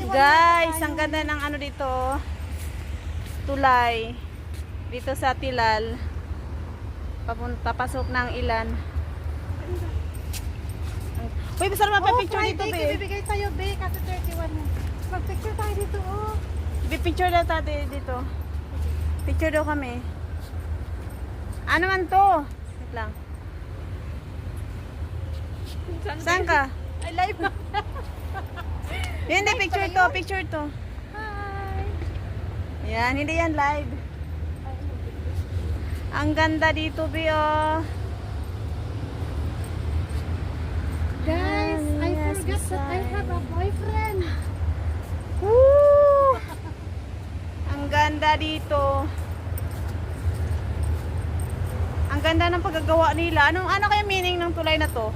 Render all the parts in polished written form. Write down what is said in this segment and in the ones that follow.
Guys, ang ganda ng ano dito. Tulay. Dito sa Tilal. Papasok ng ilan. Uy, basta naman pa-picture dito, be. Bibigay tayo, be. Kasi 31 na. Mag-picture tayo dito, oh. Picture daw tayo dito. Picture daw kami. Ano man to? Wait lang. Saan ka? Ay, live na. Hindi, picture to. Picture to. Hi. Yan, hindi yan live. Ang ganda dito, be, oh. Guys, I Yes, forgot that I have a boyfriend. Woo! Ang ganda dito. Ang ganda ng paggagawa nila. Ano kaya meaning ng tulay na to?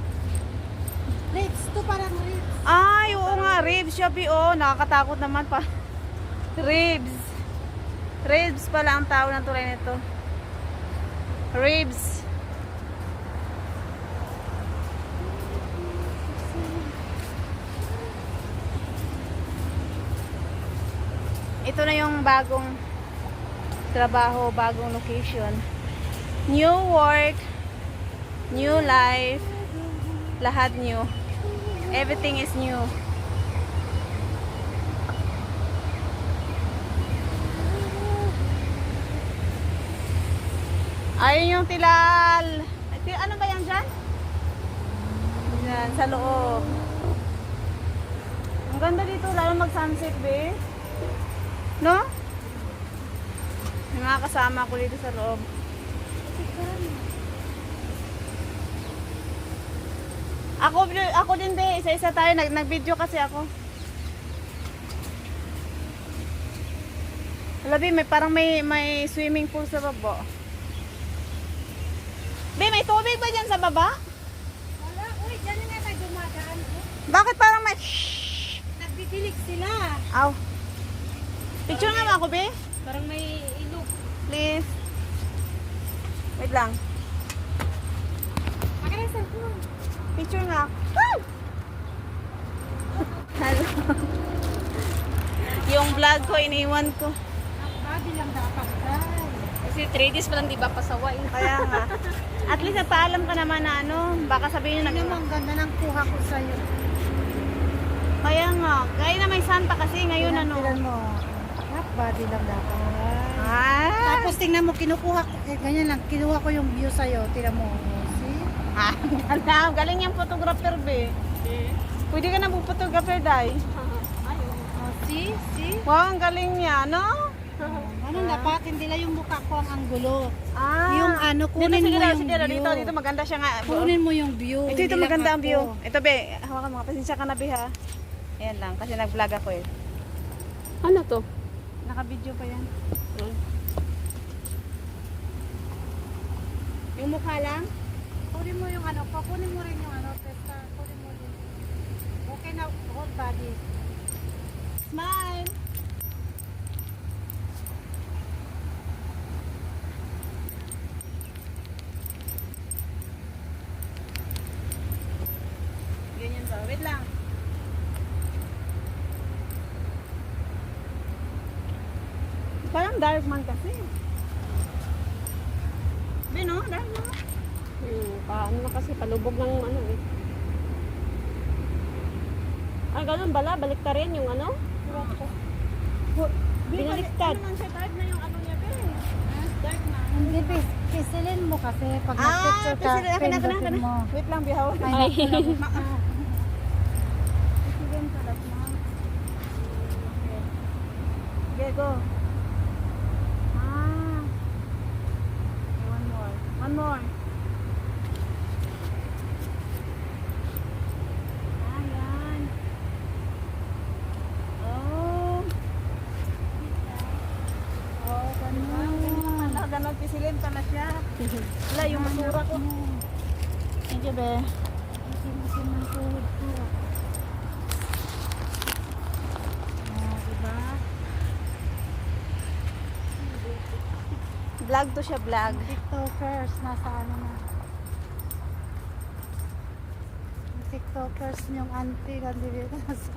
Ribs, to parang ribs. Ay, oo nga, ribs siya, be, oh. Nakakatakot naman pa. Ribs. Ribs pala ang tawag ng tulay nito. Ribs. Ito na yung bagong trabaho, bagong location. New work, new life, lahat new. Everything is new. Ayun yung Tilal. Ano ba yan dyan? Yan, sa loob. Ang ganda dito, lalo mag-sunset, be. No? May mga kasama ko dito sa loob. Ako din, be. Isa-isa tayo. Nag-video kasi ako. Labi, parang may swimming pool sa baba. Be, may tubig ba dyan sa baba? Wala, uy, dyan nga tayo dumadaan. Oh. Bakit parang may... Nagbibilig sila. Aw. Picture nga ako, be. Parang may ilog. Please. Wait lang. Akin ang cellphone. Picture nga. Woo! Hello. Yung vlog ko, iniwan ko. Ang body lang dapat, guys. Kasi 3 days pa lang, di ba, pasaway. Kaya nga. At least nagpaalam ka naman na ano, baka sabihin nyo Tingnan mo, nag... ang ganda ng kuha ko sa'yo. Kaya nga. Kaya na may santa kasi ngayon ano. Tingnan mo. Half body lang dapat. Ah! Tapos tingnan mo, kinukuha ko, ganyan lang, kinuha ko yung view sa'yo. Tingnan mo. See? Ah, galing. Galing yung photographer, be. Pwede ka na po photographer, Day. Oh, see? See? Wow, ang galing niya, no? Anong dapat? Hindi lang yung mukha ko ang anggulo. Ah. Yung ano, kunin dito, mo yung sige, view. dito maganda siya nga. Kunin mo yung view. Ito, hindi lang maganda ang ako. view. Ito, be. Hawakan mo. Pasensya ka na, be, ha. Ayan lang, kasi nag-vlog ako eh. Ano to? Naka-video pa yan. Yung mukha lang? Kunin mo yung ano, kunin mo rin yung ano, testa, kunin mo rin. Okay na, whole body. Smile! Ganyan ba? Wait lang. Parang dark man kasi. Bino, dark man. Paano na kasi, palubog ng ano eh. Ah, ganun bala, balik ka rin yung ano? Binaliktad. Ano man siya, dark na yung ano niya, be. Dark na. Hindi, pisilin mo kasi pag Ah, nag-picture ka, pindutin mo. Wait lang, bihaw. Ay, Pisilin ka, dark na. Okay, go. Ah. One more. One more. Ayan. Oh. Oh, ganun. Ganun, pisilin pala siya. Wala, yung basura ko. Thank you, be. Isin ng tuhod ko. Diba? Vlog to siya, vlog. TikTokers, nasa ano na. Yung TikTokers yung auntie, nandito nasa.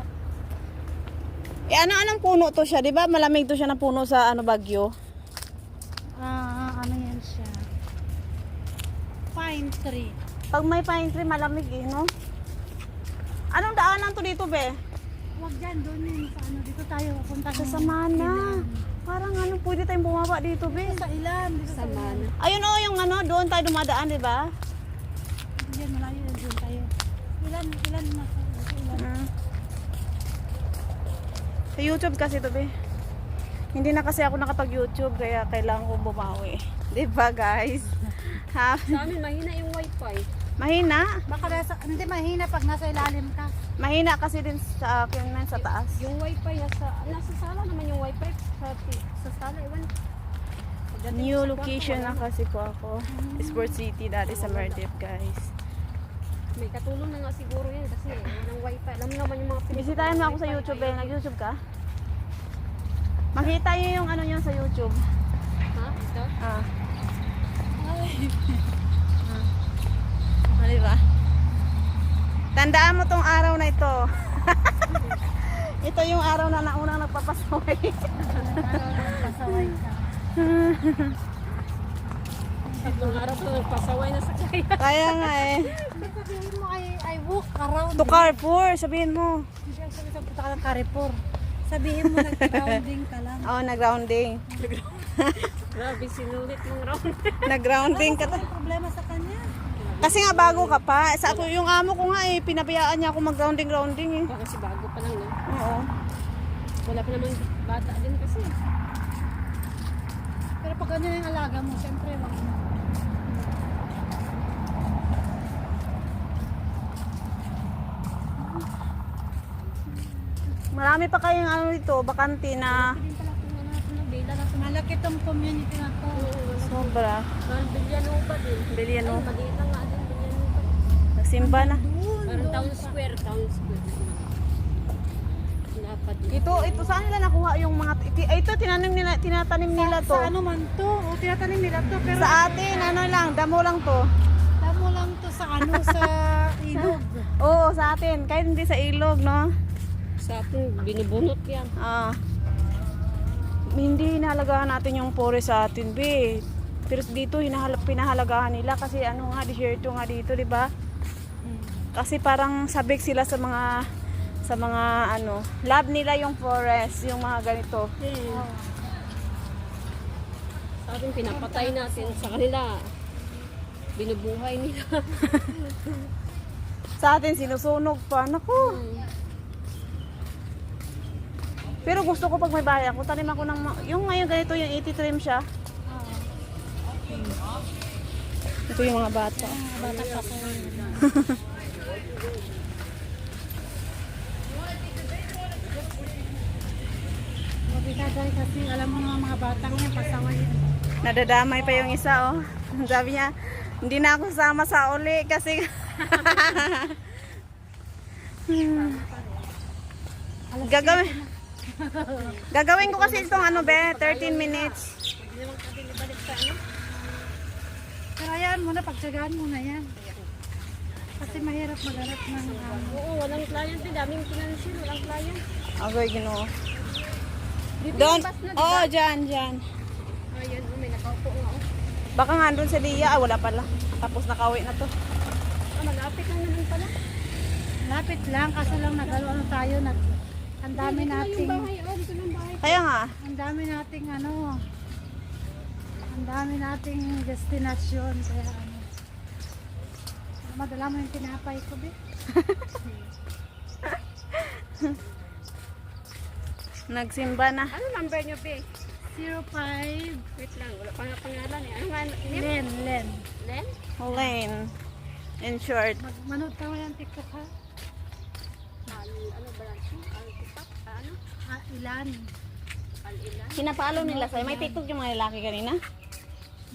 Anong puno to siya? Di ba malamig to siya na puno sa Bagyo? Ano yan siya? Pine tree. Pag may pine tree, malamig eh, no? Anong daanan to dito, be? Huwag dyan, doon yun sa dito tayo punta Sa Samana. Parang pwede tayong bumaba dito, be. Sa ilan, dito sa ilan. Ayun yung doon tayo dumadaan, di ba? Diyan, malayo yun, doon tayo. Ilan na sa ilan. Sa YouTube kasi to, be. Hindi na kasi ako nakapag-YouTube, kaya kailangan ko bumawi. Di ba, guys? Ha? Sa amin, mahina yung wifi. Mahina? Baka hindi mahina pag nasa ilalim ka. Mahina kasi din sa akin man sa taas. Yung wifi, nasa sala naman yung wifi. Sa sala, iwan. New location na kasi po ako. Sport City, dati sa Merdip, guys. May katulong na nga siguro yan kasi walang wifi. Alam mo naman yung mga Bisitahin mo ako sa YouTube, eh. Nag-YouTube ka? Makita nyo yung nyo sa YouTube. Ha? Ito? Diba? Tandaan mo tong araw na ito. Ito yung araw na naunang nagpapasaway. Pasaway ka. Tatlong araw ko nagpasaway na sa kaya. Kaya nga eh. Sabihin mo I walk around. To Carrefour, sabihin mo. Hindi ako sabi sa punta ka ng Carrefour. Sabihin mo nag-grounding ka lang. Oo, nag-grounding. Grabe, sinulit mong round. Nag-grounding ka. Ano problema sa kanya? Kasi nga bago ka pa. Sa ako, yung amo ko nga eh, pinabayaan niya ako mag-grounding eh. Baka kasi bago pa lang, no? Oo. Wala pa naman bata din kasi. Pero pag ano yung alaga mo, siyempre wag mo. Marami pa kayong dito, bakante na Hindi pala kung ano, bela na sa Malaki tong community na to. sobra. Bilyanoba din. Bilyan mo. Maliit lang nga din, Bilyanoba. Nagsimba na. Parang town square. Lapad din. Ito saan nila nakuha yung mga ito tinatanim nila to. Sa ano man to? O tinatanim nila to. Pero Sa atin damo lang to. tamo lang to sa sa ilog. Oo, sa atin, kahit hindi sa ilog, no? Sa atin, binubunot yan. Hindi inahalagahan natin yung forest sa atin, be. Pero dito pinahalagahan nila kasi desierto nga dito, 'di ba? Kasi parang sabik sila sa mga love nila yung forest, yung mga ganito. Sa atin, pinapatay natin. Sa kanila, binubuhay nila. Sa atin sinusunog pa. Naku. Pero gusto ko pag may bahay ako, tanim ako ng yung ngayon ganito yung 80 trim siya. Ito yung mga bata. Bata pa ko. Mabigay kasi alam mo mga batang yan, pasaway yan. Nadadamay pa yung isa, oh. Sabi niya, hindi na ako sama sa uli kasi gagawin ko kasi itong 13 minutes. Hindi naman natin ibalik sa ano. Pero ayan muna, pagtsagaan mo na yan. Kasi mahirap maghanap ng Oo, walang client din. Daming pinansin, walang client. Okay, Ginoo. Dito Doon. yung bus na, Oh, dyan. Ayan, may nakaupo nga. Baka nga doon sa Dia. Wala pala. Tapos nakauwi na to. Malapit lang naman pala. lapit lang, kaso lang ano tayo, ang dami Dito na nating, yung bahay. Oh, dito na yung bahay. Kaya nga. ang dami nating destinasyon, kaya madala mo yung tinapay ko, be. Nagsimba na. Ano number nyo, Be? 05 Wait lang, wala pa nga pangalan eh. Ano nga? Len. Len? Lane. In short. Manood ka mo yung TikTok, ha? Ano ba yan? Al-Tipak? Ano? Ilan? Al-Ilan? Pinapalo nila sa'yo. May TikTok yung mga lalaki kanina.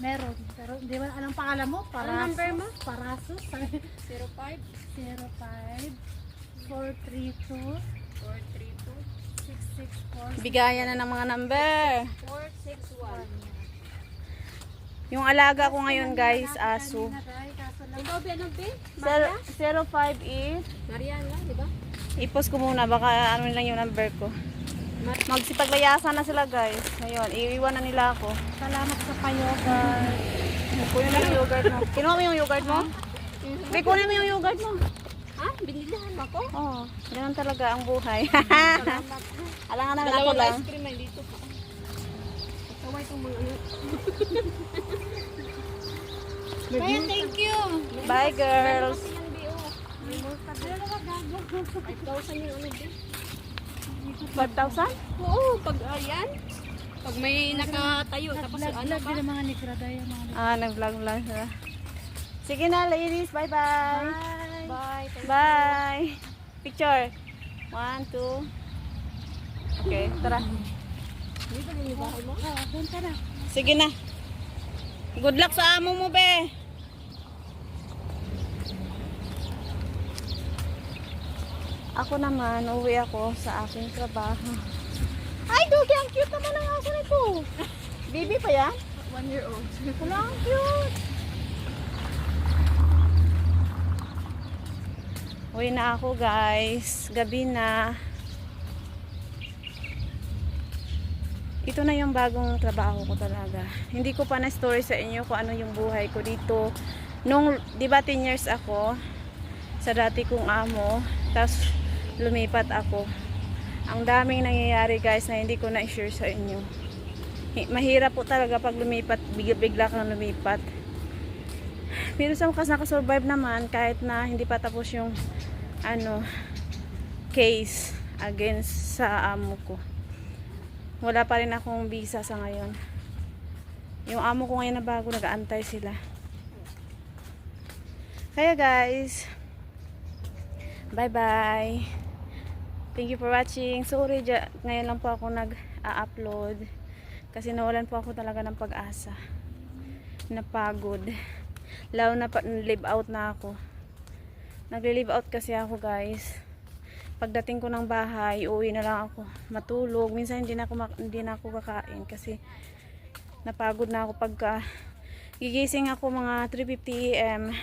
Meron, pero hindi ba anong pangalan mo? Ano number mo? Parasos? 05? 05 432 432 664 Bigayan na ng mga number. 461. Yung alaga ko ngayon, guys, aso. Ikaw, Be, ano, Be? 058. Mariana, di ba? I-post ko muna. Baka lang yung number ko. Magsipaglayasan na sila guys. Ngayon, iiwan na nila ako. Salamat sa pa-yogurt. Kunin mo yung yogurt mo. Kinuha mo yung yogurt mo? Be, kunin mo yung yogurt mo. Ha? Binilihan ako? Oo, ganun talaga ang buhay. Salamat. Alangan naman ako Dalawang lang. ice cream ay dito pa. Kaway itong mga ano. Kaya thank you. Bye girls. Kasi yan, Bi, oh. 5,000 yung ano, Bi. 5,000? Oo, pag ayan. Pag may nakatayo, tapos ano pa. Vlog mga negrada yung mga Ah, nag-vlog lang sila. Sige na ladies, bye-bye. Bye. Thank Bye. Picture. 1, 2. Okay, tara. Dito din yung bahay mo? Oo, doon ka na. Sige na. Good luck sa amo mo, be. Ako naman, uwi ako sa aking trabaho. Ay, Dugi, ang cute naman ang aso nito. Baby pa yan? 1 year old. Wala, ang cute. Uwi na ako, guys. Gabi na. Ito na yung bagong trabaho ko talaga. Hindi ko pa na-story sa inyo kung ano yung buhay ko dito. Nung, di ba 10 years ako sa dati kong amo, tapos lumipat ako. Ang daming nangyayari guys na hindi ko na-share sa inyo. Mahirap po talaga pag lumipat, bigla kang lumipat. Pero sa wakas nakasurvive naman kahit na hindi pa tapos yung ano, case against sa amo ko. Wala pa rin akong visa sa ngayon. Yung amo ko ngayon na bago, nag-aantay sila. Kaya guys, bye-bye. Thank you for watching. Sorry, ngayon lang po ako nag-upload. Kasi nawalan po ako talaga ng pag-asa. Napagod. Lalo na live out na ako. Nagli-live out kasi ako guys. Pagdating ko ng bahay, uwi na lang ako. Matulog. Minsan hindi na ako kakain kasi napagod na ako pagka gigising ako mga 3:50 AM.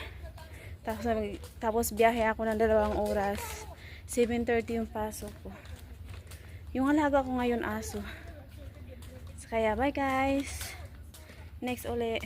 Tapos biyahe ako ng 2 oras. 7:30 yung pasok ko. Yung alaga ko ngayon aso. Kaya bye guys. Next uli.